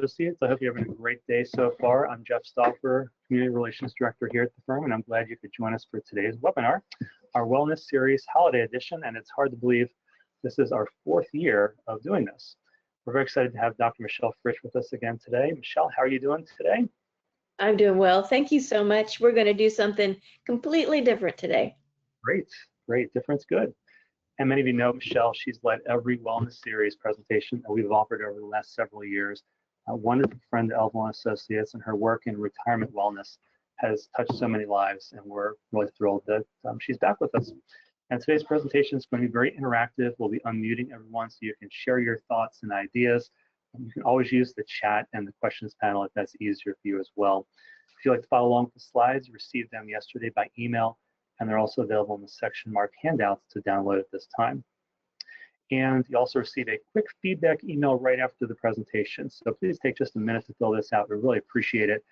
Associates. I hope you're having a great day so far. I'm Jeff Stauffer, Community Relations Director here at the firm, and I'm glad you could join us for today's webinar, our Wellness Series Holiday Edition, and it's hard to believe this is our 4th year of doing this. We're very excited to have Dr. Michelle Fritsch with us again today. Michelle, how are you doing today? I'm doing well. Thank you so much. We're going to do something completely different today. Great. Difference good. And many of you know Michelle. She's led every wellness series presentation that we've offered over the last several years. A wonderful friend to Elville & Associates, and her work in retirement wellness has touched so many lives, and we're really thrilled that she's back with us. And today's presentation is going to be very interactive. We'll be unmuting everyone so you can share your thoughts and ideas. You can always use the chat and the questions panel if that's easier for you as well. If you'd like to follow along with the slides, you received them yesterday by email, and they're also available in the section marked handouts to download at this time. And you also receive a quick feedback email right after the presentation. So please take just a minute to fill this out. We really appreciate it.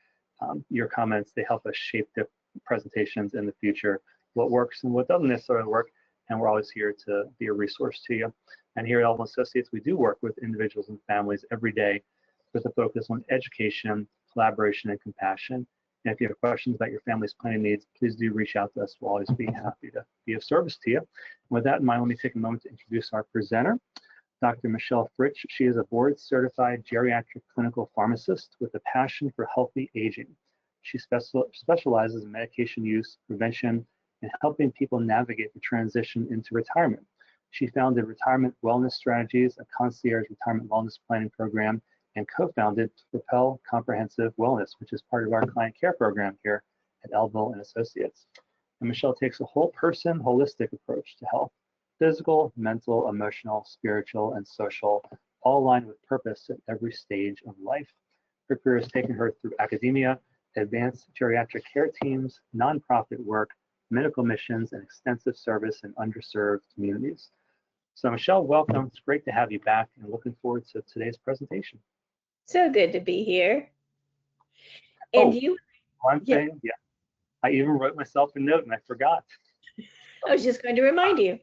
Your comments, they help us shape the presentations in the future, what works and what doesn't necessarily work, and we're always here to be a resource to you. And here at Elville & Associates, we do work with individuals and families every day with a focus on education, collaboration, and compassion. And if you have questions about your family's planning needs, please do reach out to us. We'll always be happy to be of service to you. And with that in mind, let me take a moment to introduce our presenter, Dr. Michelle Fritsch. She is a board-certified geriatric clinical pharmacist with a passion for healthy aging. She specializes in medication use, prevention, and helping people navigate the transition into retirement. She founded Retirement Wellness Strategies, a concierge retirement wellness planning program, and co-founded Propel Comprehensive Wellness, which is part of our client care program here at Elville & Associates. And Michelle takes a whole person, holistic approach to health: physical, mental, emotional, spiritual, and social, all aligned with purpose at every stage of life. Her career has taken her through academia, advanced geriatric care teams, nonprofit work, medical missions, and extensive service in underserved communities. So Michelle, welcome. It's great to have you back, and looking forward to today's presentation. So good to be here. And One thing, yeah, I even wrote myself a note and I forgot. I was just going to remind you.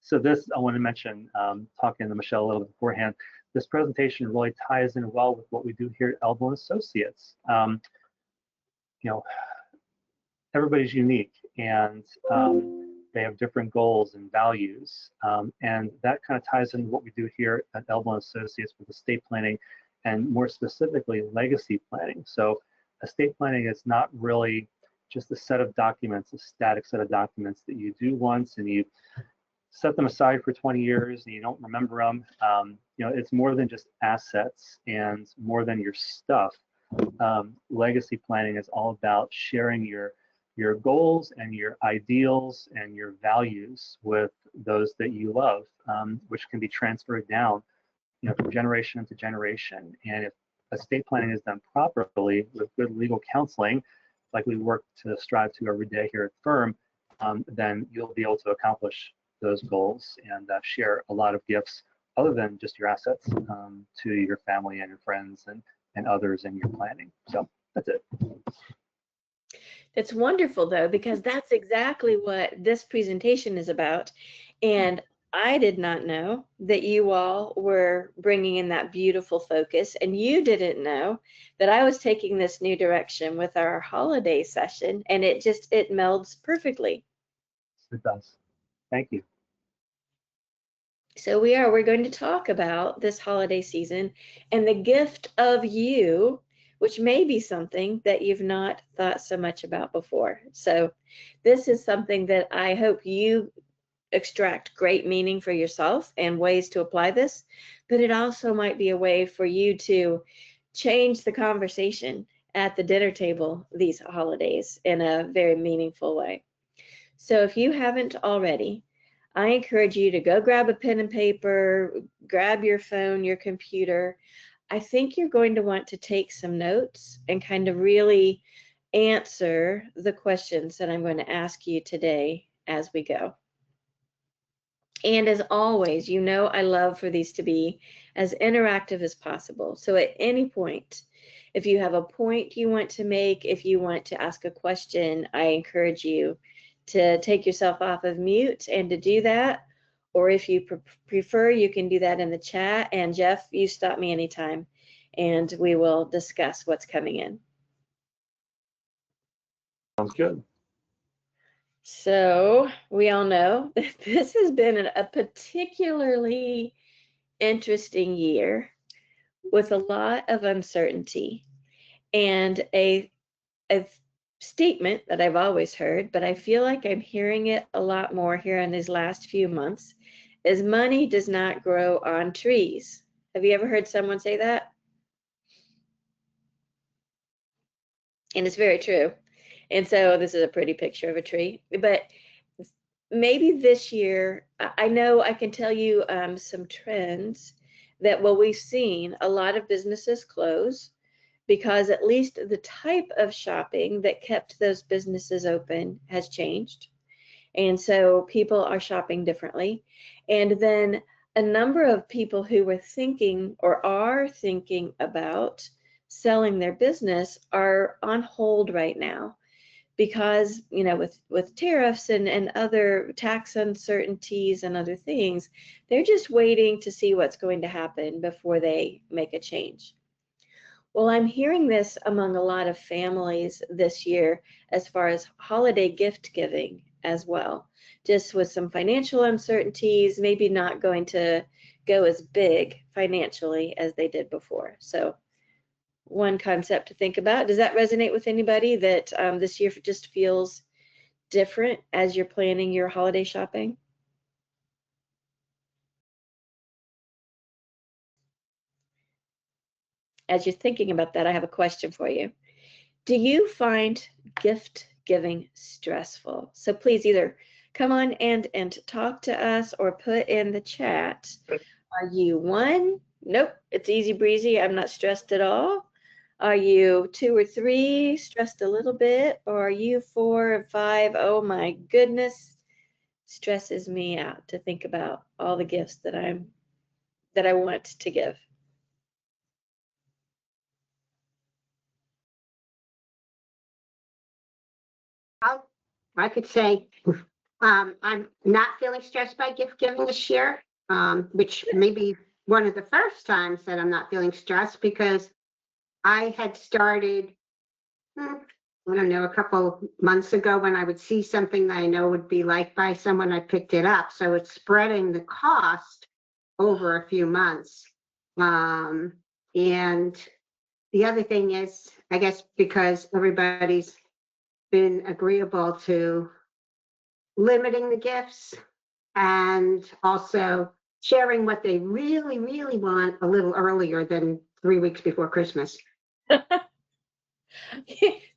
So this, I want to mention, talking to Michelle a little bit beforehand, this presentation really ties in well with what we do here at Elville & Associates. Everybody's unique, and they have different goals and values, and that kind of ties into what we do here at Elville & Associates with estate planning, and more specifically legacy planning. So estate planning is not really just a set of documents, a static set of documents that you do once and you set them aside for 20 years and you don't remember them. It's more than just assets and more than your stuff. Legacy planning is all about sharing your goals and your ideals and your values with those that you love, which can be transferred down, from generation to generation. And if estate planning is done properly with good legal counseling, like we work to strive to every day here at the firm, then you'll be able to accomplish those goals and share a lot of gifts other than just your assets to your family and your friends and others in your planning. So that's it. That's wonderful, though, because that's exactly what this presentation is about. And I did not know that you all were bringing in that beautiful focus, and you didn't know that I was taking this new direction with our holiday session, and it melds perfectly. It does. Thank you. So we're going to talk about this holiday season and the gift of you, which may be something that you've not thought so much about before. So this is something that I hope you extract great meaning for yourself and ways to apply this, but it also might be a way for you to change the conversation at the dinner table these holidays in a very meaningful way. So if you haven't already, I encourage you to go grab a pen and paper, grab your phone, your computer. I think you're going to want to take some notes and kind of really answer the questions that I'm going to ask you today as we go. And as always, I love for these to be as interactive as possible. So at any point, if you have a point you want to make, if you want to ask a question, I encourage you to take yourself off of mute and to do that. Or if you prefer, you can do that in the chat. And Jeff, you stop me anytime and we will discuss what's coming in. Sounds good. So we all know that this has been a particularly interesting year with a lot of uncertainty, and a statement that I've always heard, but I feel like I'm hearing it a lot more here in these last few months, is money does not grow on trees. Have you ever heard someone say that? And it's very true. And so this is a pretty picture of a tree, but maybe this year, I know I can tell you some trends that, well, we've seen a lot of businesses close because at least the type of shopping that kept those businesses open has changed. And so people are shopping differently. And then a number of people who were thinking or are thinking about selling their business are on hold right now because, you know, with tariffs and other tax uncertainties and other things, they're just waiting to see what's going to happen before they make a change. Well, I'm hearing this among a lot of families this year as far as holiday gift giving as well, just with some financial uncertainties, maybe not going to go as big financially as they did before. So one concept to think about. Does that resonate with anybody that this year just feels different as you're planning your holiday shopping? As you're thinking about that, I have a question for you. Do you find gift giving stressful? So please either come on and talk to us or put in the chat. Are you 1? Nope, it's easy breezy. I'm not stressed at all. Are you 2 or 3, stressed a little bit? Or are you 4 or 5? Oh my goodness, stresses me out to think about all the gifts that I want to give. I could say I'm not feeling stressed by gift giving this year, which may be one of the first times that I'm not feeling stressed because I had started, I don't know, a couple months ago when I would see something that I know would be liked by someone, I picked it up. So it's spreading the cost over a few months. And the other thing is, I guess, because everybody's been agreeable to limiting the gifts and also sharing what they really, really want a little earlier than 3 weeks before Christmas.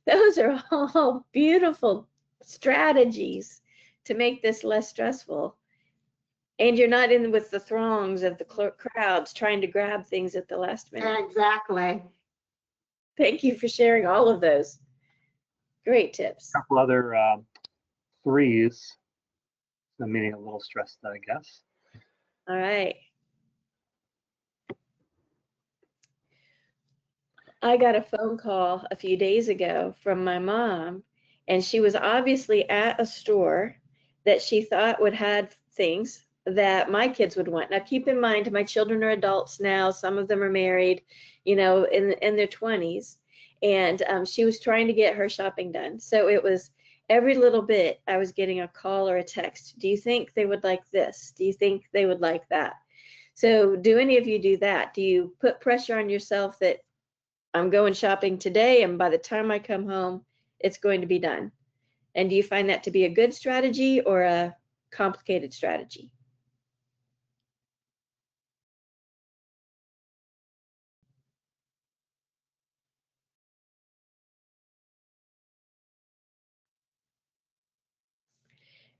Those are all beautiful strategies to make this less stressful. And you're not in with the throngs of the crowds trying to grab things at the last minute. Exactly. Thank you for sharing all of those. Great tips. A couple other 3s, so meaning a little stressed, I guess. All right. I got a phone call a few days ago from my mom, and she was obviously at a store that she thought would have things that my kids would want. Now, keep in mind, my children are adults now. Some of them are married, you know, in their 20s. And she was trying to get her shopping done. So it was every little bit I was getting a call or a text. Do you think they would like this? Do you think they would like that? So do any of you do that? Do you put pressure on yourself that I'm going shopping today and by the time I come home, it's going to be done? And do you find that to be a good strategy or a complicated strategy?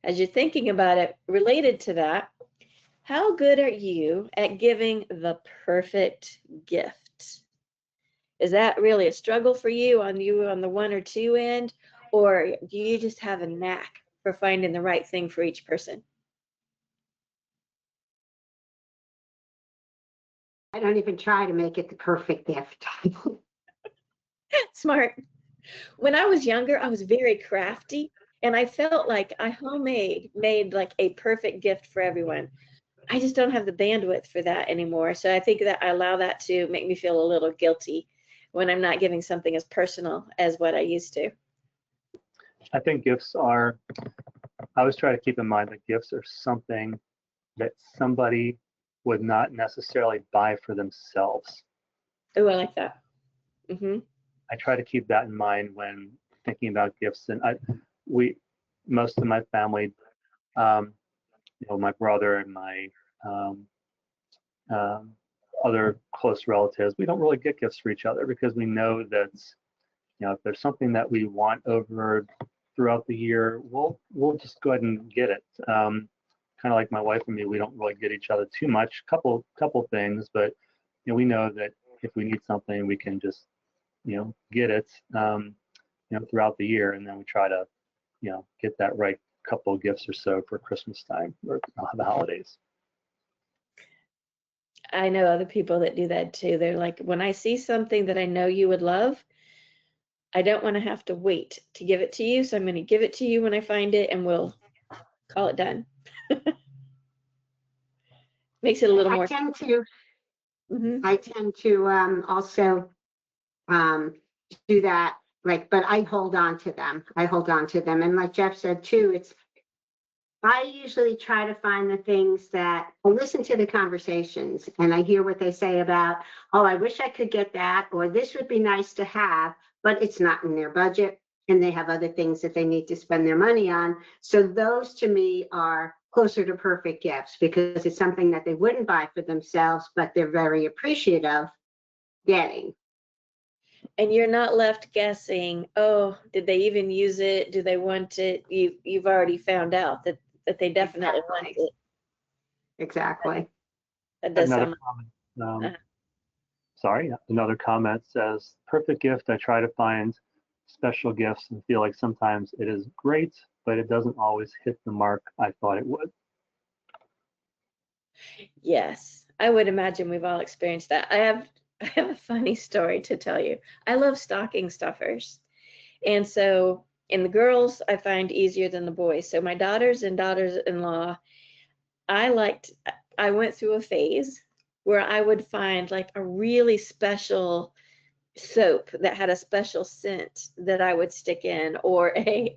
As you're thinking about it, related to that, how good are you at giving the perfect gift? Is that really a struggle for you on the 1 or 2 end, or do you just have a knack for finding the right thing for each person? I don't even try to make it the perfect gift. Smart. When I was younger, I was very crafty, and I felt like I made like a perfect gift for everyone. I just don't have the bandwidth for that anymore. So I think that I allow that to make me feel a little guilty when I'm not giving something as personal as what I used to. I think gifts are, I always try to keep in mind that gifts are something that somebody would not necessarily buy for themselves. Oh, I like that. I try to keep that in mind when thinking about gifts. And most of my family, my brother and my other close relatives, we don't really get gifts for each other because we know that, if there's something that we want over throughout the year, we'll just go ahead and get it. Kind of like my wife and me, we don't really get each other too much. Couple things, but we know that if we need something, we can just get it throughout the year, and then we try to get that right couple of gifts or so for Christmas time or the holidays. I know other people that do that too. They're like, when I see something that I know you would love, I don't want to have to wait to give it to you. So I'm going to give it to you when I find it, and we'll call it done. Makes it a little more. I tend to also do that. But I hold on to them. And like Jeff said too, I usually try to find the things that I listen to the conversations and I hear what they say about, oh, I wish I could get that, or this would be nice to have, but it's not in their budget and they have other things that they need to spend their money on. So those to me are closer to perfect gifts because it's something that they wouldn't buy for themselves, but they're very appreciative getting. And you're not left guessing, oh, did they even use it? Do they want it? You've already found out that they definitely want it. Exactly. That does Another sound comment, another comment says, perfect gift, I try to find special gifts and feel like sometimes it is great, but it doesn't always hit the mark I thought it would. Yes, I would imagine we've all experienced that. I have a funny story to tell you. I love stocking stuffers. And so, the girls I find easier than the boys. So my daughters and daughters-in-law, I went through a phase where I would find like a really special soap that had a special scent that I would stick in, or a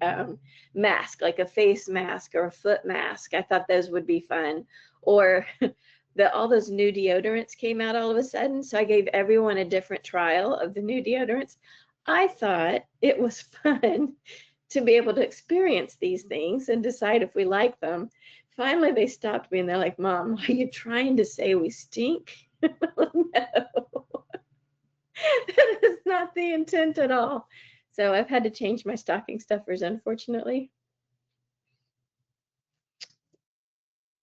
mask, like a face mask or a foot mask. I thought those would be fun. Or all those new deodorants came out all of a sudden. So I gave everyone a different trial of the new deodorants. I thought it was fun to be able to experience these things and decide if we like them. Finally, they stopped me and they're like, Mom, are you trying to say we stink? No, that is not the intent at all. So I've had to change my stocking stuffers, unfortunately.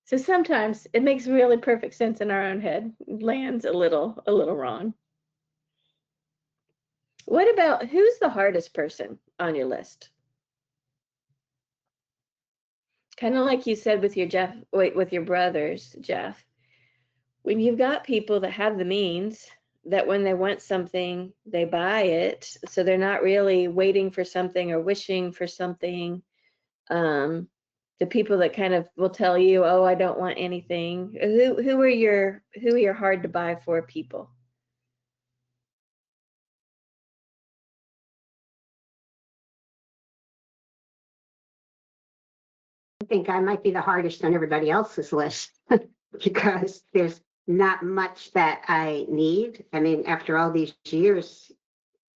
So sometimes it makes really perfect sense in our own head. It lands a little wrong. What about, who's the hardest person on your list? Kind of like you said with your brothers, Jeff. When you've got people that have the means, that when they want something, they buy it. So they're not really waiting for something or wishing for something. The people that kind of will tell you, oh, I don't want anything. Who are your hard to buy for people? I think I might be the hardest on everybody else's list because there's not much that I need. I mean, after all these years,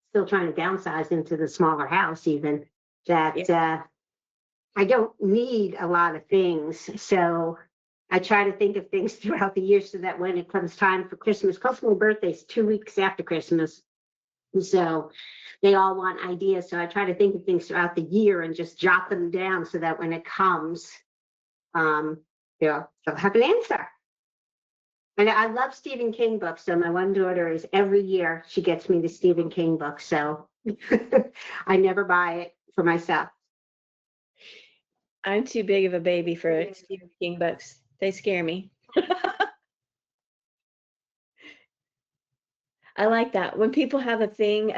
still trying to downsize into the smaller house, even that I don't need a lot of things. So I try to think of things throughout the year so that when it comes time for Christmas, because my birthday's 2 weeks after Christmas. So they all want ideas. So I try to think of things throughout the year and just jot them down so that when it comes, they'll have an answer. And I love Stephen King books. So my one daughter is every year she gets me the Stephen King book. So I never buy it for myself. I'm too big of a baby for Stephen King books. They scare me. I like that. When people have a theme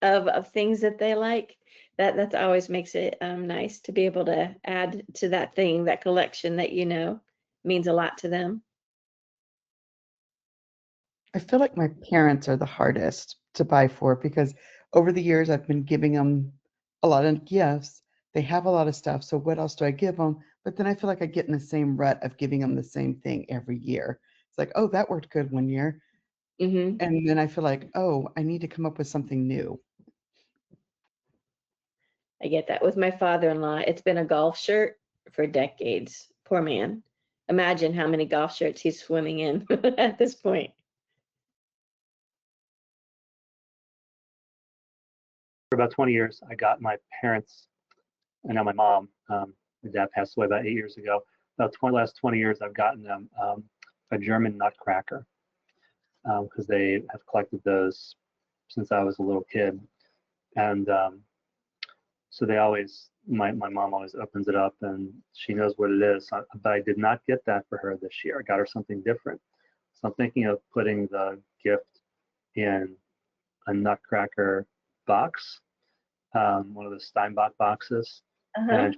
of things that they like, that always makes it nice to be able to add to that thing, that collection that you know. means a lot to them? I feel like my parents are the hardest to buy for because over the years I've been giving them a lot of gifts. They have a lot of stuff, so what else do I give them? But then I feel like I get in the same rut of giving them the same thing every year. It's like, oh, that worked good one year. Mm-hmm. And then I feel like, oh, I need to come up with something new. I get that. With my father-in-law, it's been a golf shirt for decades. Poor man. Imagine how many golf shirts he's swimming in at this point. For about 20 years, I got my parents, and now my mom. My dad passed away about 8 years ago. About 20 last 20 years, I've gotten them a German nutcracker because they have collected those since I was a little kid, and so they always. My mom always opens it up and she knows what it is. But I did not get that for her this year. I got her something different. So I'm thinking of putting the gift in a nutcracker box, one of the Steinbach boxes. Uh-huh. And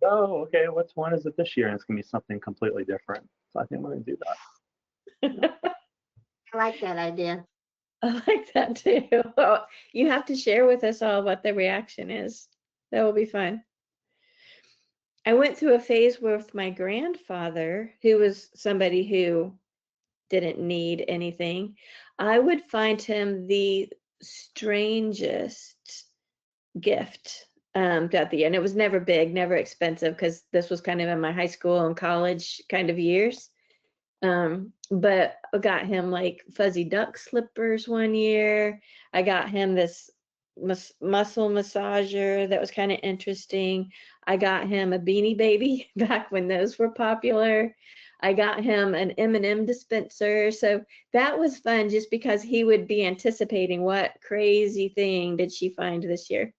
oh, okay, which one is it this year? And it's gonna be something completely different. So I think I'm gonna do that. I like that idea. I like that too. Well, you have to share with us all what the reaction is. That will be fun. I went through a phase with my grandfather, who was somebody who didn't need anything. I would find him the strangest gift throughout the year. And it was never big, never expensive, because this was kind of in my high school and college kind of years. But I got him like fuzzy duck slippers one year. I got him this muscle massager that was kind of interesting. I got him a Beanie Baby back when those were popular. I got him an M&M dispenser. So that was fun just because he would be anticipating what crazy thing did she find this year.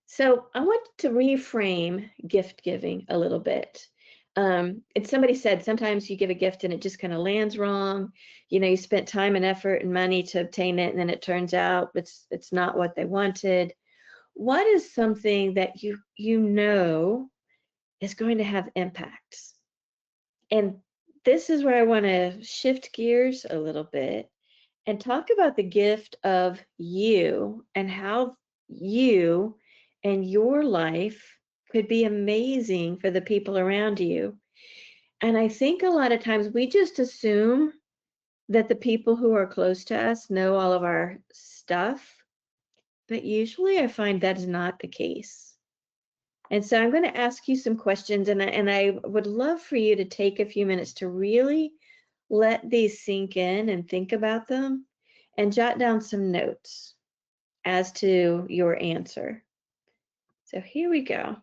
So I want to reframe gift giving a little bit. And somebody said sometimes you give a gift and it just kind of lands wrong. You know, you spent time and effort and money to obtain it, and then it turns out it's not what they wanted. What is something that you know is going to have impacts? And this is where I want to shift gears a little bit and talk about the gift of you and how you and your life could be amazing for the people around you. And I think a lot of times we just assume that the people who are close to us know all of our stuff, but usually I find that is not the case. And so I'm going to ask you some questions, and I would love for you to take a few minutes to really let these sink in and think about them and jot down some notes as to your answer. So here we go.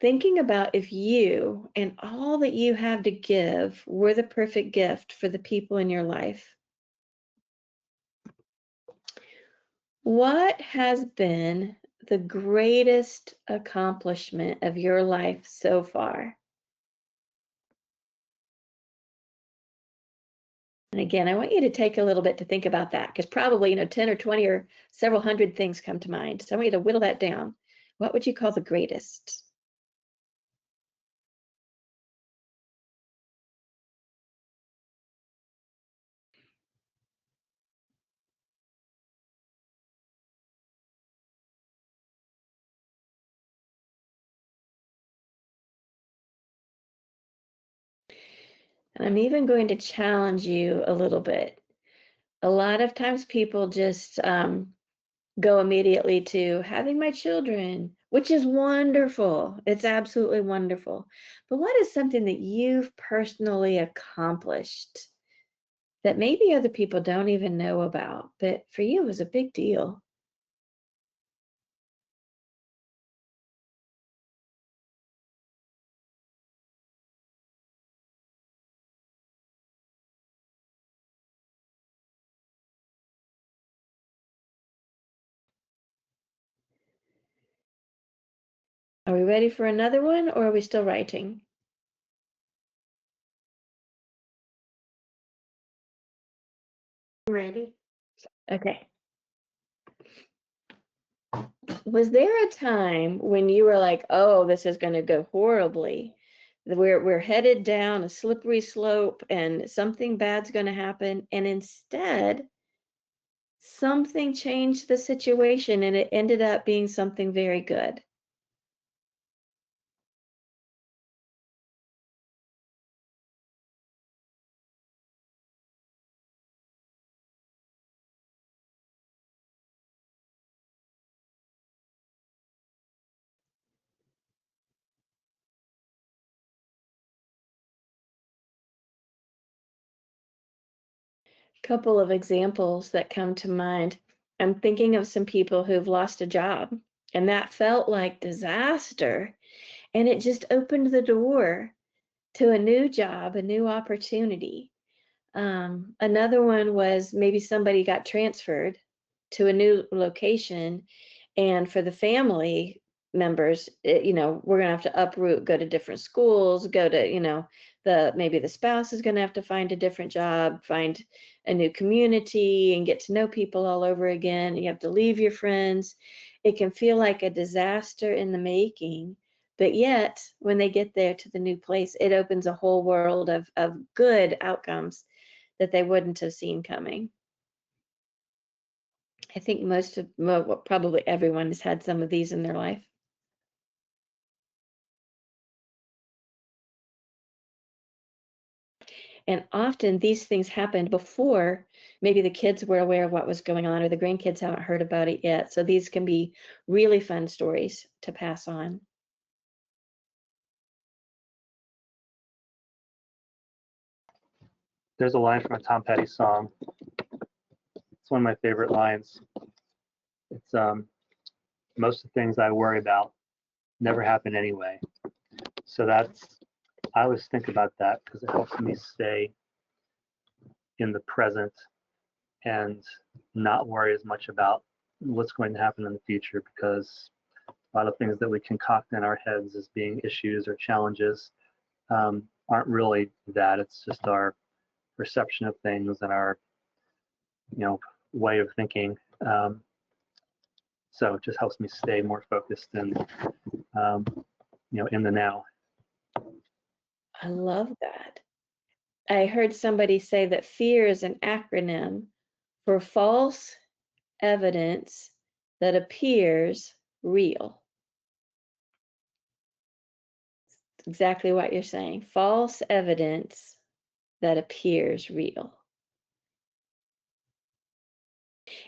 Thinking about if you and all that you have to give were the perfect gift for the people in your life. What has been the greatest accomplishment of your life so far? And again, I want you to take a little bit to think about that, because probably, 10 or 20 or several hundred things come to mind. So I want you to whittle that down. What would you call the greatest? And I'm even going to challenge you a little bit. A lot of times people just go immediately to having my children, which is wonderful. It's absolutely wonderful. But what is something that you've personally accomplished that maybe other people don't even know about, but for you was a big deal? Are we ready for another one, or are we still writing? Ready? Okay. Was there a time when you were like, oh, this is going to go horribly? We're headed down a slippery slope and something bad's going to happen. And instead, something changed the situation and it ended up being something very good. Couple of examples that come to mind. I'm thinking of some people who've lost a job, and that felt like disaster. And it just opened the door to a new job, a new opportunity. Another one was maybe somebody got transferred to a new location, and for the family members, we're going to have to uproot, go to different schools, go to, maybe the spouse is going to have to find a different job, find a new community, and get to know people all over again. You have to leave your friends. It can feel like a disaster in the making. But yet, when they get there to the new place, it opens a whole world of good outcomes that they wouldn't have seen coming. I think probably everyone has had some of these in their life. And often these things happened before maybe the kids were aware of what was going on or the grandkids haven't heard about it yet. So these can be really fun stories to pass on. There's a line from a Tom Petty song. It's one of my favorite lines. It's most of the things I worry about never happen anyway. So I always think about that because it helps me stay in the present and not worry as much about what's going to happen in the future, because a lot of things that we concoct in our heads as being issues or challenges aren't really that. It's just our perception of things and our way of thinking. So it just helps me stay more focused and in the now. I love that. I heard somebody say that fear is an acronym for false evidence that appears real. It's exactly what you're saying. False evidence that appears real.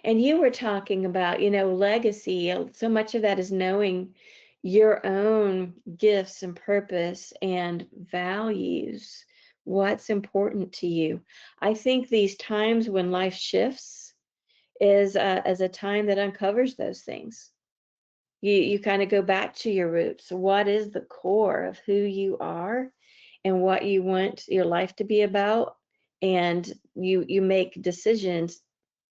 And you were talking about, legacy. So much of that is knowing your own gifts and purpose and values. What's important to you? I think these times when life shifts is as a time that uncovers those things. You kind of go back to your roots. What is the core of who you are and what you want your life to be about? And you make decisions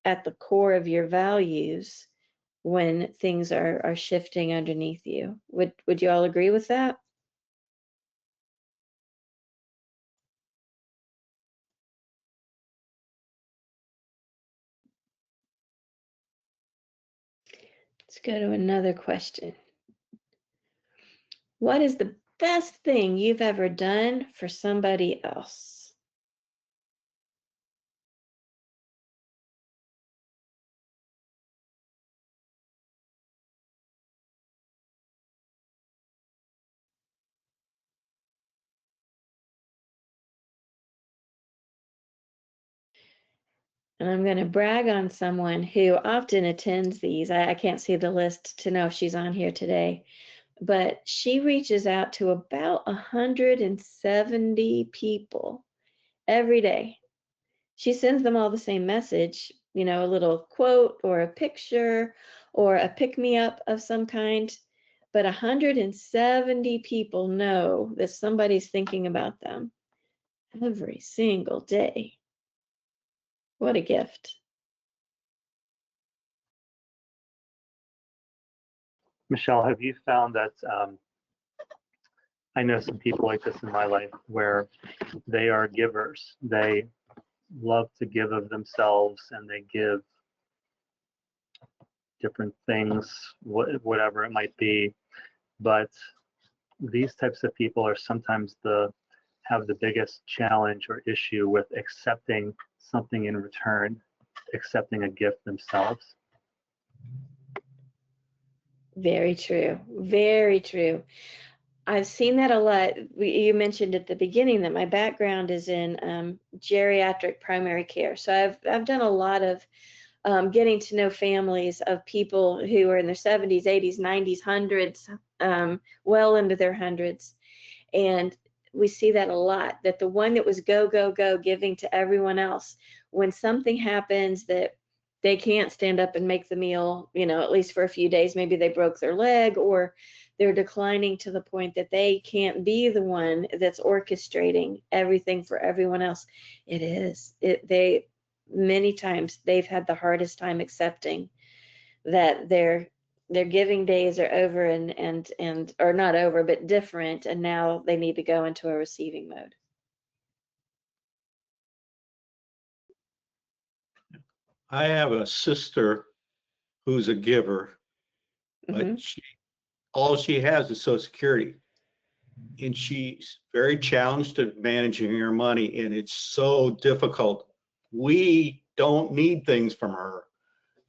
at the core of your values when things are shifting underneath you. Would you all agree with that? Let's go to another question. What is the best thing you've ever done for somebody else? And I'm going to brag on someone who often attends these. I can't see the list to know if she's on here today, but she reaches out to about 170 people every day. She sends them all the same message, a little quote or a picture or a pick-me-up of some kind. But 170 people know that somebody's thinking about them every single day. What a gift. Michelle, have you found that I know some people like this in my life where they are givers. They love to give of themselves and they give different things, whatever it might be. But these types of people are sometimes have the biggest challenge or issue with accepting something in return, accepting a gift themselves. Very true. Very true. I've seen that a lot. You mentioned at the beginning that my background is in geriatric primary care. So I've done a lot of getting to know families of people who are in their 70s, 80s, 90s, hundreds, well into their hundreds. And we see that a lot, that the one that was go, go, go, giving to everyone else, when something happens that they can't stand up and make the meal, at least for a few days, maybe they broke their leg or they're declining to the point that they can't be the one that's orchestrating everything for everyone else. Many times they've had the hardest time accepting that their giving days are over and or not over, but different, and now they need to go into a receiving mode. I have a sister who's a giver, but all she has is Social Security. And she's very challenged at managing her money, and it's so difficult. We don't need things from her.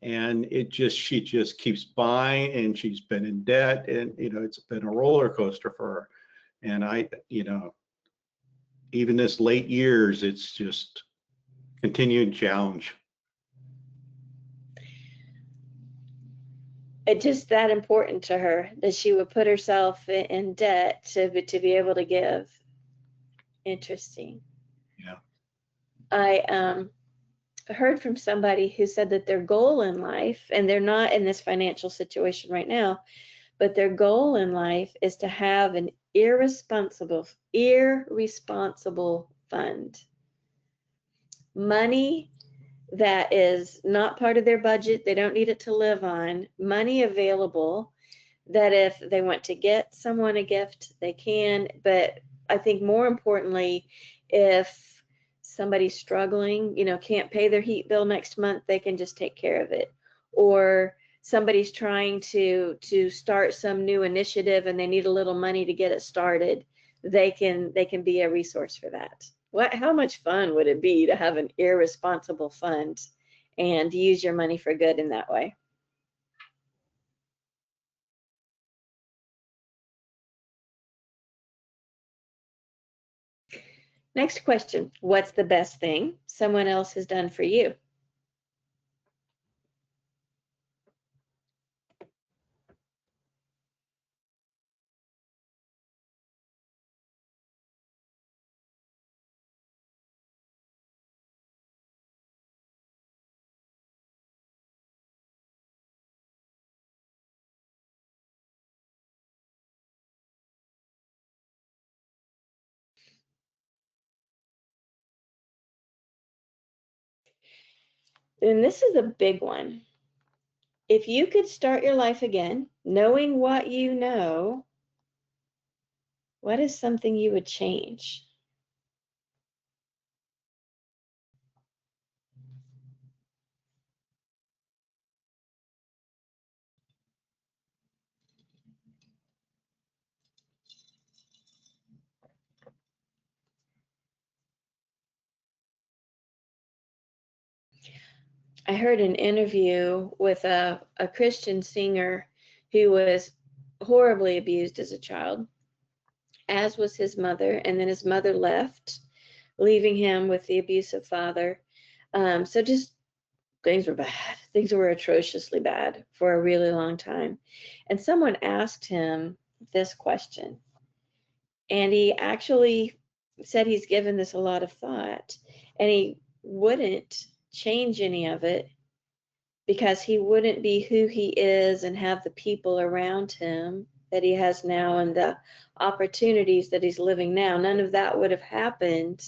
And she just keeps buying, and she's been in debt, and it's been a roller coaster for her. And even this late years, it's just continued challenge. It's just that important to her that she would put herself in debt to be able to give. Interesting. Yeah. I heard from somebody who said that their goal in life, and they're not in this financial situation right now, but their goal in life is to have an irresponsible fund. Money that is not part of their budget, they don't need it to live on, money available that if they want to get someone a gift, they can. But I think more importantly, if somebody's struggling, can't pay their heat bill next month, they can just take care of it. Or somebody's trying to start some new initiative and they need a little money to get it started, they can be a resource for that. How much fun would it be to have an irresponsible fund and use your money for good in that way? Next question. What's the best thing someone else has done for you? And this is a big one. If you could start your life again, knowing what you know, what is something you would change? I heard an interview with a Christian singer who was horribly abused as a child, as was his mother, and then his mother left, leaving him with the abusive father. So just things were bad. Things were atrociously bad for a really long time. And someone asked him this question, and he actually said he's given this a lot of thought, and he wouldn't change any of it because he wouldn't be who he is and have the people around him that he has now and the opportunities that he's living now. None of that would have happened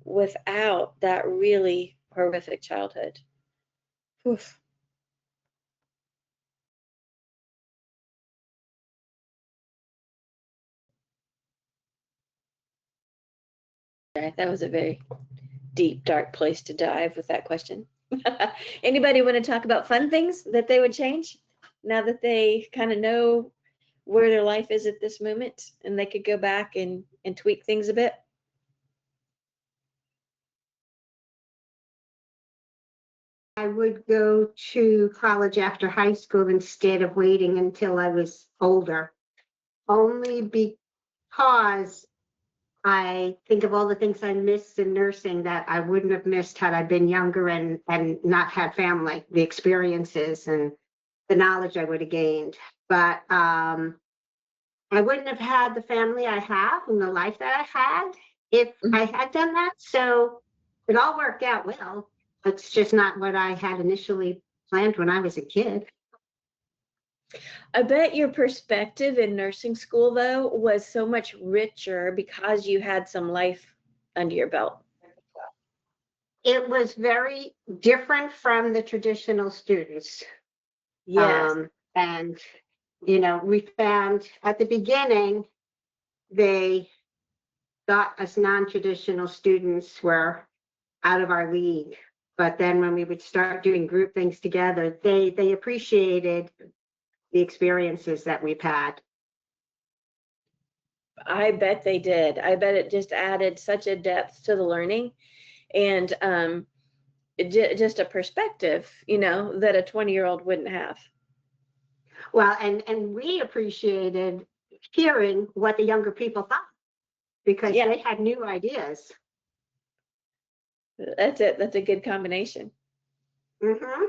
without that really horrific childhood. Oof. That was a very deep, dark place to dive with that question. Anybody want to talk about fun things that they would change now that they kind of know where their life is at this moment and they could go back and tweak things a bit? I would go to college after high school instead of waiting until I was older, only because I think of all the things I missed in nursing that I wouldn't have missed had I been younger and not had family, the experiences and the knowledge I would have gained. But I wouldn't have had the family I have and the life that I had if I had done that. So it all worked out well. It's just not what I had initially planned when I was a kid. I bet your perspective in nursing school, though, was so much richer because you had some life under your belt. It was very different from the traditional students. Yes. And, you know, we found at the beginning, they thought us non-traditional students were out of our league. But then when we would start doing group things together, they appreciated the experiences that we've had. I bet they did. I bet it just added such a depth to the learning and just a perspective, you know, that a 20-year-old wouldn't have. Well, and we appreciated hearing what the younger people thought because Yeah. they had new ideas. That's it. That's a good combination. Mm-hmm.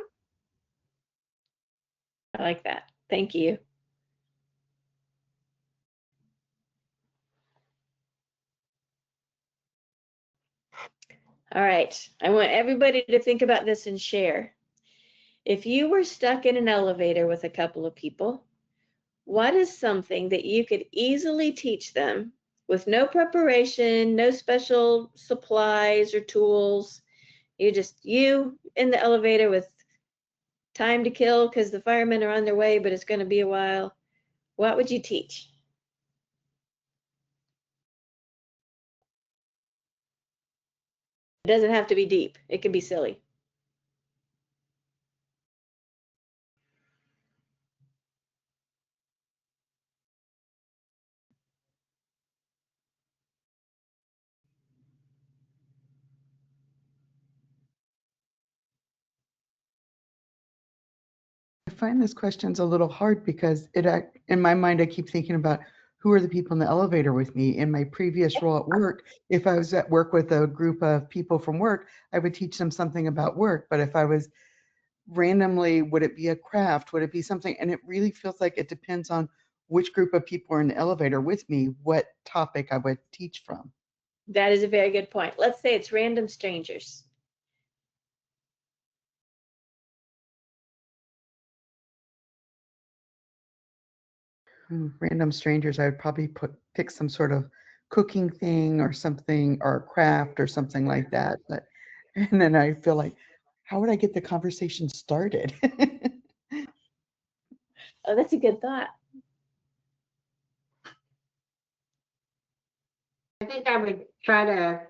I like that. Thank you. All right. I want everybody to think about this and share. If you were stuck in an elevator with a couple of people, what is something that you could easily teach them with no preparation, no special supplies or tools? You in the elevator with time to kill because the firemen are on their way, but it's going to be a while. What would you teach? It doesn't have to be deep. It can be silly. I find this question's a little hard because in my mind, I keep thinking about who are the people in the elevator with me. In my previous role at work, if I was at work with a group of people from work, I would teach them something about work. But if I was randomly, would it be a craft? Would it be something? And it really feels like it depends on which group of people are in the elevator with me, what topic I would teach from. That is a very good point. Let's say it's random strangers. Random strangers, I would probably pick some sort of cooking thing or something, or craft or something like that. But and then I feel like, how would I get the conversation started? Oh, that's a good thought. I think I would try to,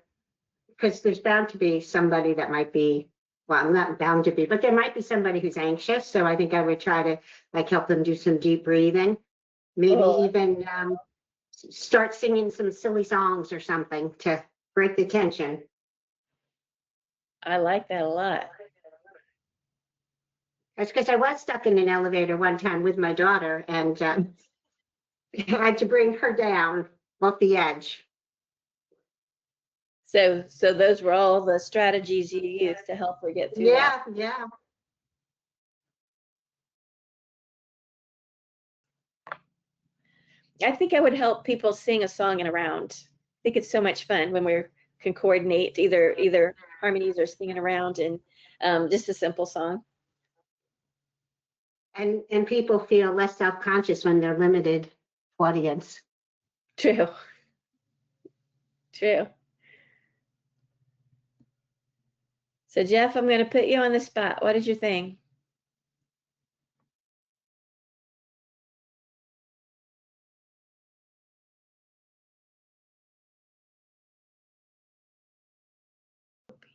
because there's bound to be somebody that might be, well, not bound to be, but there might be somebody who's anxious. So I think I would try to like help them do some deep breathing, maybe even start singing some silly songs or something to break the tension. I like that a lot. That's because I was stuck in an elevator one time with my daughter and I had to bring her down off the edge. So those were all the strategies you used to help her get through that. Yeah. I think I would help people sing a song in a round. I think it's so much fun when we can coordinate either harmonies or singing around and just a simple song. And people feel less self-conscious when they're limited audience. True. So Jeff, I'm going to put you on the spot. What is your thing?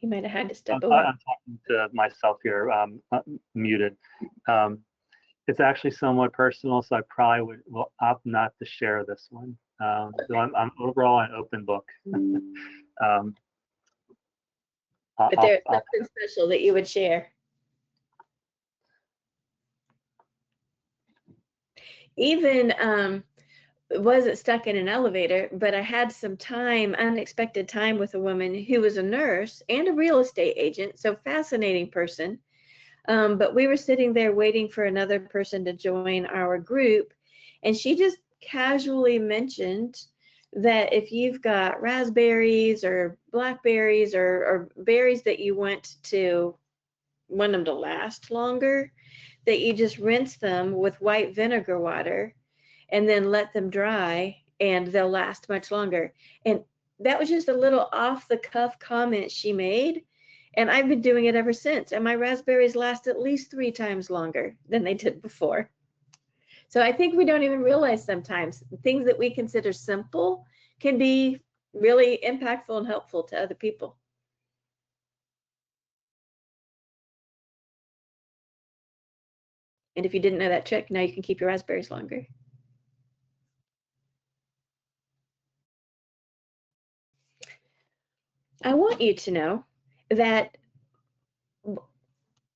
You might have had to I'm step away. talking to myself here, muted. It's actually somewhat personal, so I probably will opt not to share this one. So I'm overall an open book. But there's something special that you would share. Even wasn't stuck in an elevator, but I had some time, unexpected time with a woman who was a nurse and a real estate agent. So fascinating person. But we were sitting there waiting for another person to join our group. And she just casually mentioned that if you've got raspberries or blackberries or berries that you want them to last longer, that you just rinse them with white vinegar water and then let them dry and they'll last much longer. And that was just a little off the cuff comment she made. And I've been doing it ever since. And my raspberries last at least 3 times longer than they did before. So I think we don't even realize sometimes things that we consider simple can be really impactful and helpful to other people. And if you didn't know that trick, now you can keep your raspberries longer. I want you to know that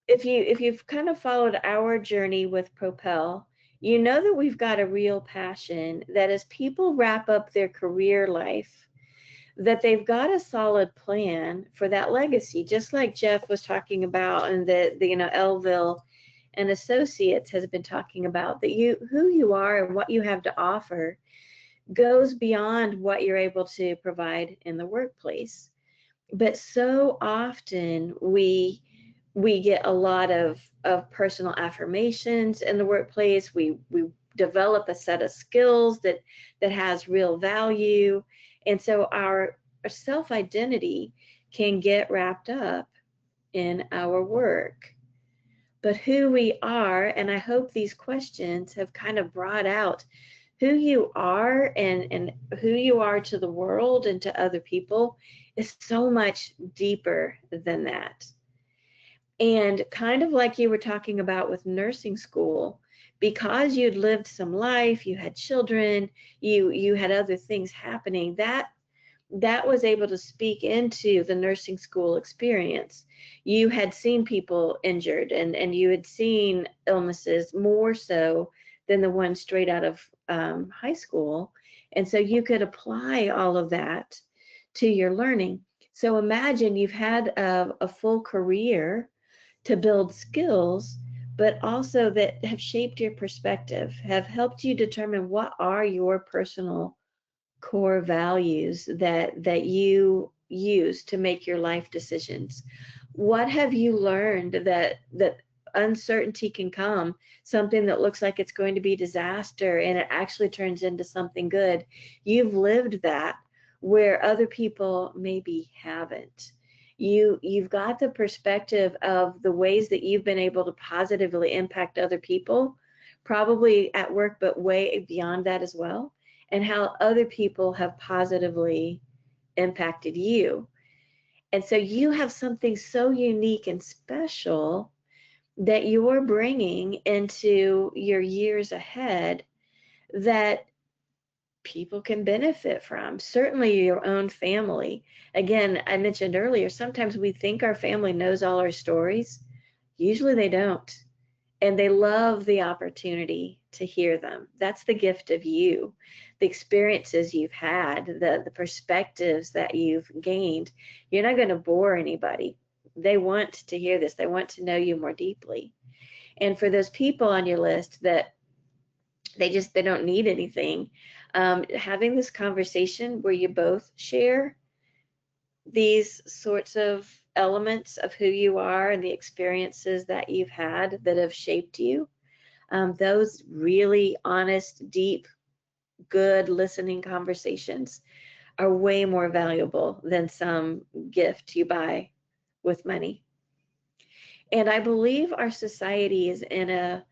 if you've kind of followed our journey with Propel, you know that we've got a real passion that as people wrap up their career life, that they've got a solid plan for that legacy, just like Jeff was talking about, and the Elville and Associates has been talking about, that who you are and what you have to offer goes beyond what you're able to provide in the workplace. But so often we get a lot of personal affirmations in the workplace. We develop a set of skills that has real value. And so our self-identity can get wrapped up in our work. But who we are, and I hope these questions have kind of brought out who you are and who you are to the world and to other people, is so much deeper than that. And kind of like you were talking about with nursing school, because you'd lived some life, you had children, you had other things happening, that was able to speak into the nursing school experience. You had seen people injured and you had seen illnesses more so than the ones straight out of high school. And so you could apply all of that to your learning. So imagine you've had a full career to build skills, but also that have shaped your perspective, have helped you determine what are your personal core values that you use to make your life decisions. What have you learned that uncertainty can come, something that looks like it's going to be disaster and it actually turns into something good? You've lived that where other people maybe haven't. You've got the perspective of the ways that you've been able to positively impact other people, probably at work, but way beyond that as well, and how other people have positively impacted you. And so you have something so unique and special that you're bringing into your years ahead that people can benefit from. Certainly your own family. Again, I mentioned earlier, sometimes we think our family knows all our stories. Usually they don't. And they love the opportunity to hear them. That's the gift of you, the experiences you've had, the perspectives that you've gained. You're not going to bore anybody. They want to hear this. They want to know you more deeply. And for those people on your list that they don't need anything, having this conversation where you both share these sorts of elements of who you are and the experiences that you've had that have shaped you, those really honest, deep, good listening conversations are way more valuable than some gift you buy with money. And I believe our society is in a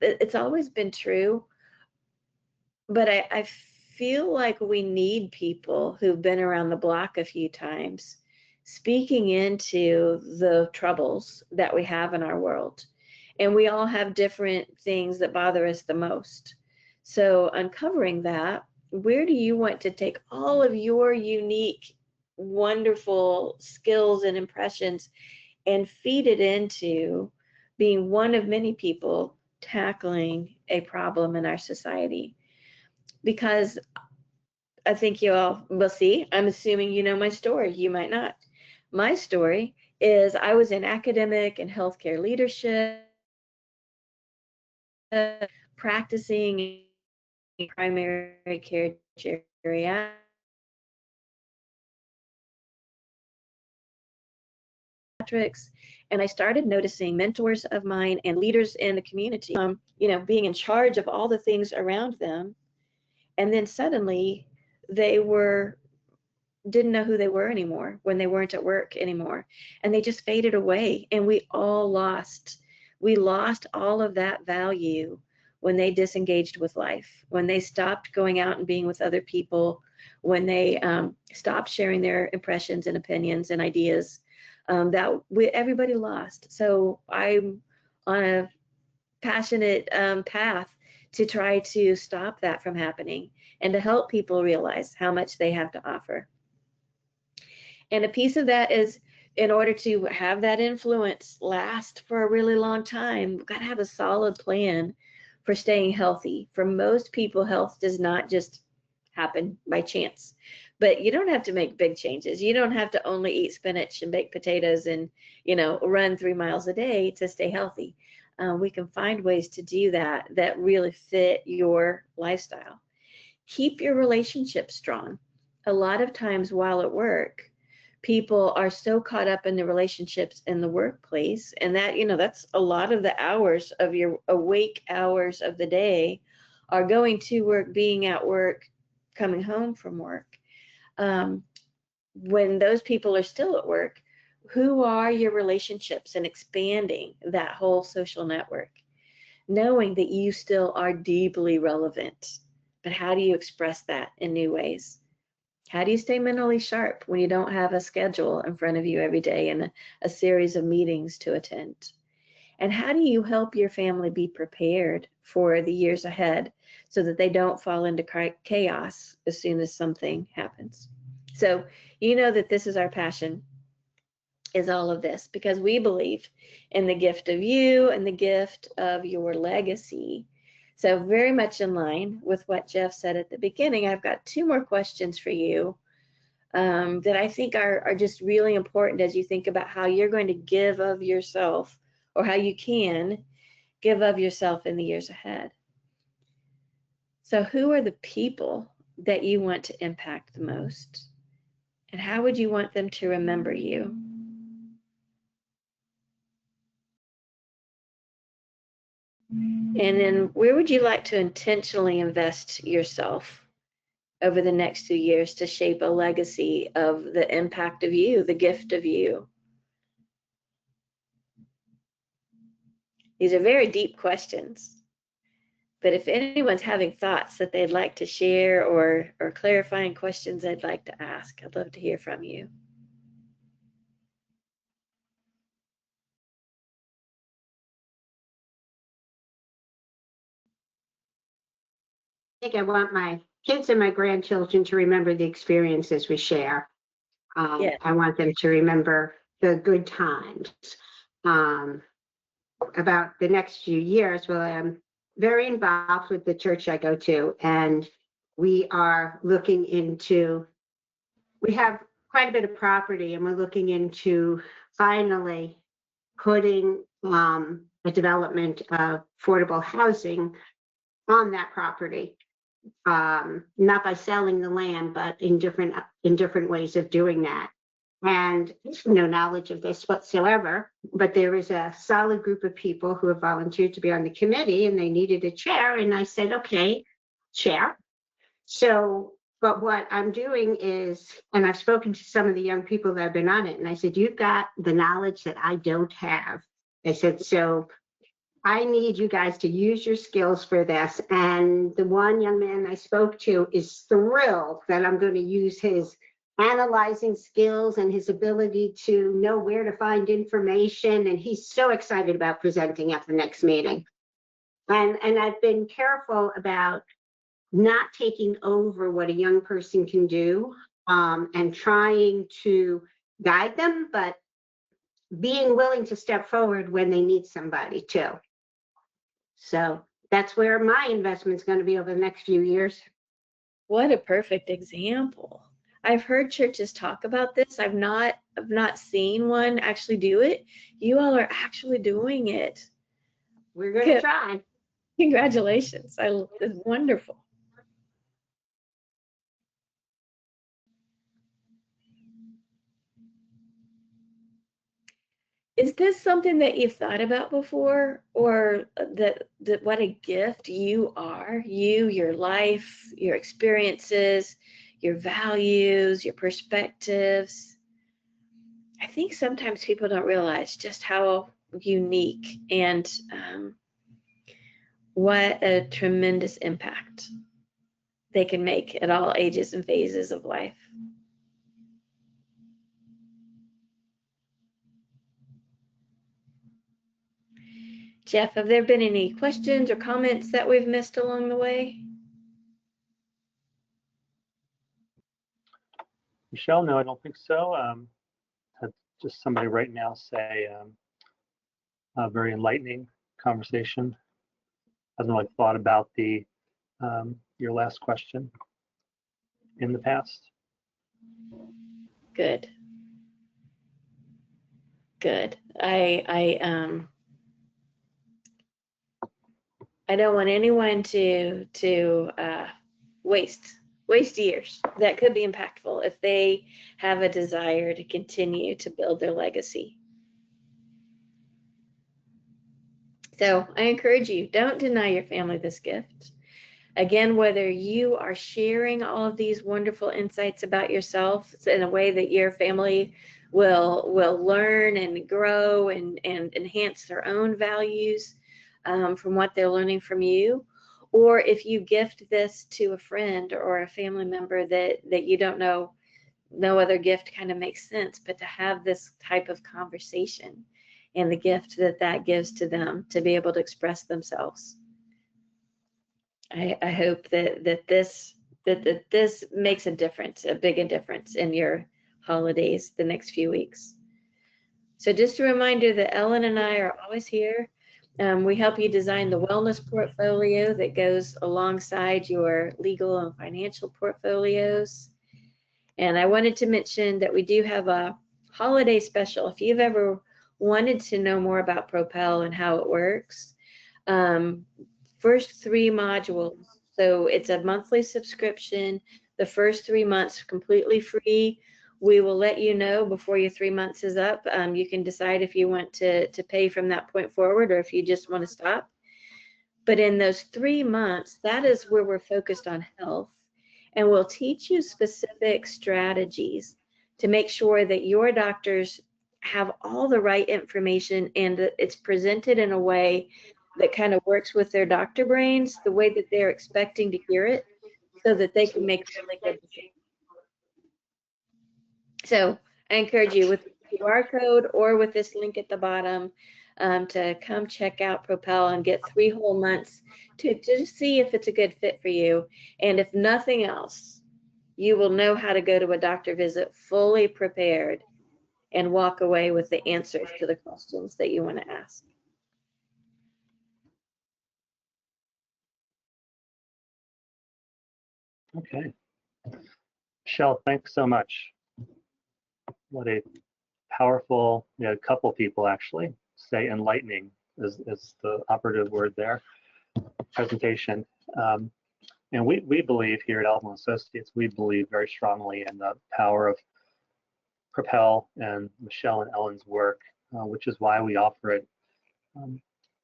it's always been true, but I feel like we need people who've been around the block a few times speaking into the troubles that we have in our world. And we all have different things that bother us the most. So uncovering that, where do you want to take all of your unique, wonderful skills and impressions and feed it into being one of many people tackling a problem in our society? Because I think you all will see, I'm assuming you know my story, you might not. My story is I was in academic and healthcare leadership, practicing in primary care geriatrics, and I started noticing mentors of mine and leaders in the community, being in charge of all the things around them. And then suddenly they didn't know who they were anymore when they weren't at work anymore. And they just faded away. And we lost all of that value when they disengaged with life, when they stopped going out and being with other people, when they stopped sharing their impressions and opinions and ideas, everybody lost. So I'm on a passionate path to try to stop that from happening and to help people realize how much they have to offer. And a piece of that is, in order to have that influence last for a really long time, we've got to have a solid plan for staying healthy. For most people, health does not just happen by chance. But you don't have to make big changes. You don't have to only eat spinach and baked potatoes and, run 3 miles a day to stay healthy. We can find ways to do that really fit your lifestyle. Keep your relationships strong. A lot of times while at work, people are so caught up in the relationships in the workplace, and that's a lot of the hours of your awake hours of the day are going to work, being at work, coming home from work. When those people are still at work, who are your relationships, and expanding that whole social network, knowing that you still are deeply relevant, but how do you express that in new ways? How do you stay mentally sharp when you don't have a schedule in front of you every day and a series of meetings to attend? And how do you help your family be prepared for the years ahead so that they don't fall into chaos as soon as something happens? So that this is our passion, is all of this, because we believe in the gift of you and the gift of your legacy. So very much in line with what Jeff said at the beginning, I've got 2 more questions for you that I think are just really important as you think about how you're going to give of yourself, or how you can give of yourself in the years ahead. So who are the people that you want to impact the most? And how would you want them to remember you? And then where would you like to intentionally invest yourself over the next 2 years to shape a legacy of the impact of you, the gift of you? These are very deep questions, but if anyone's having thoughts that they'd like to share, or clarifying questions they'd like to ask, I'd love to hear from you. I think I want my kids and my grandchildren to remember the experiences we share. Yeah. I want them to remember the good times. About the next few years, well, I'm very involved with the church I go to, and we are looking into, we have quite a bit of property, and we're looking into finally putting a development of affordable housing on that property. Not by selling the land, but in different ways of doing that. And no knowledge of this whatsoever, but there is a solid group of people who have volunteered to be on the committee, and they needed a chair, and I said, okay, chair. So, but what I'm doing is, and I've spoken to some of the young people that have been on it, and I said, you've got the knowledge that I don't have. I said, so I need you guys to use your skills for this. And the one young man I spoke to is thrilled that I'm going to use his analyzing skills and his ability to know where to find information. And he's so excited about presenting at the next meeting. And I've been careful about not taking over what a young person can do, and trying to guide them, but being willing to step forward when they need somebody too. So that's where my investment's going to be over the next few years. What a perfect example. I've heard churches talk about this. I've not seen one actually do it. You all are actually doing it. We're going to Good. try. Congratulations. It's wonderful. Is this something that you've thought about before, or that what a gift you are, your life, your experiences, your values, your perspectives? I think sometimes people don't realize just how unique and what a tremendous impact they can make at all ages and phases of life. Jeff, have there been any questions or comments that we've missed along the way? Michelle, no, I don't think so. Had just somebody right now say a very enlightening conversation. Hasn't really thought about the your last question in the past. Good. Good. I don't want anyone to waste years that could be impactful if they have a desire to continue to build their legacy. So I encourage you, don't deny your family this gift. Again, whether you are sharing all of these wonderful insights about yourself in a way that your family will learn and grow and enhance their own values from what they're learning from you, or if you gift this to a friend or a family member that you don't know, no other gift kind of makes sense, but to have this type of conversation and the gift that gives to them to be able to express themselves. I hope that this makes a difference, a big difference in your holidays the next few weeks. So just a reminder that Ellen and I are always here. We help you design the wellness portfolio that goes alongside your legal and financial portfolios. And I wanted to mention that we do have a holiday special. If you've ever wanted to know more about Propel and how it works, first 3 modules. So it's a monthly subscription. The first 3 months completely free. We will let you know before your 3 months is up. You can decide if you want to pay from that point forward or if you just want to stop. But in those 3 months, that is where we're focused on health. And we'll teach you specific strategies to make sure that your doctors have all the right information and that it's presented in a way that kind of works with their doctor brains, the way that they're expecting to hear it, so that they can make really good decisions. So I encourage you with the QR code or with this link at the bottom to come check out Propel and get 3 whole months to see if it's a good fit for you. And if nothing else, you will know how to go to a doctor visit fully prepared and walk away with the answers to the questions that you want to ask. Okay. Michelle, thanks so much. What a powerful, a couple people actually say enlightening is the operative word there, presentation. And we believe here at Alvin Associates, we believe very strongly in the power of Propel and Michelle and Ellen's work, which is why we offer it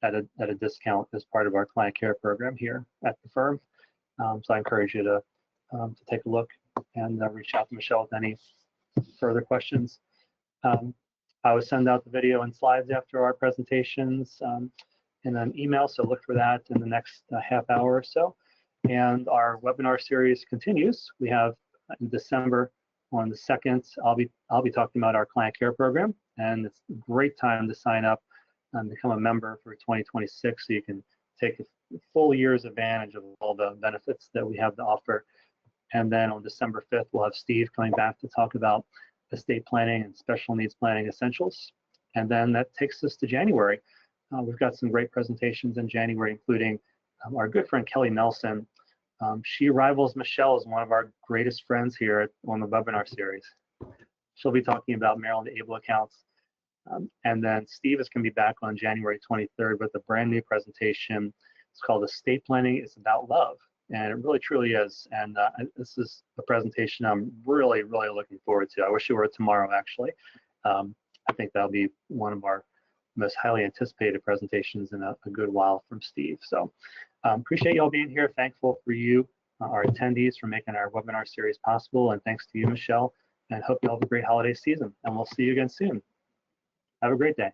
at a discount as part of our client care program here at the firm. So I encourage you to take a look and reach out to Michelle with any further questions. I will send out the video and slides after our presentations in an email, so look for that in the next half hour or so. And our webinar series continues. We have in December On the 2nd, I'll be talking about our client care program, and it's a great time to sign up and become a member for 2026, so you can take a full year's advantage of all the benefits that we have to offer. And then on December 5th, we'll have Steve coming back to talk about estate planning and special needs planning essentials. And then that takes us to January. We've got some great presentations in January, including our good friend Kelly Nelson. She rivals Michelle as one of our greatest friends here on the webinar series. She'll be talking about Maryland Able accounts. And then Steve is going to be back on January 23rd with a brand new presentation. It's called Estate Planning is About Love. And it really truly is. And this is a presentation I'm really, really looking forward to. I wish it were tomorrow, actually. I think that'll be one of our most highly anticipated presentations in a good while from Steve. So appreciate you all being here. Thankful for you, our attendees, for making our webinar series possible. And thanks to you, Michelle. And hope you all have a great holiday season. And we'll see you again soon. Have a great day.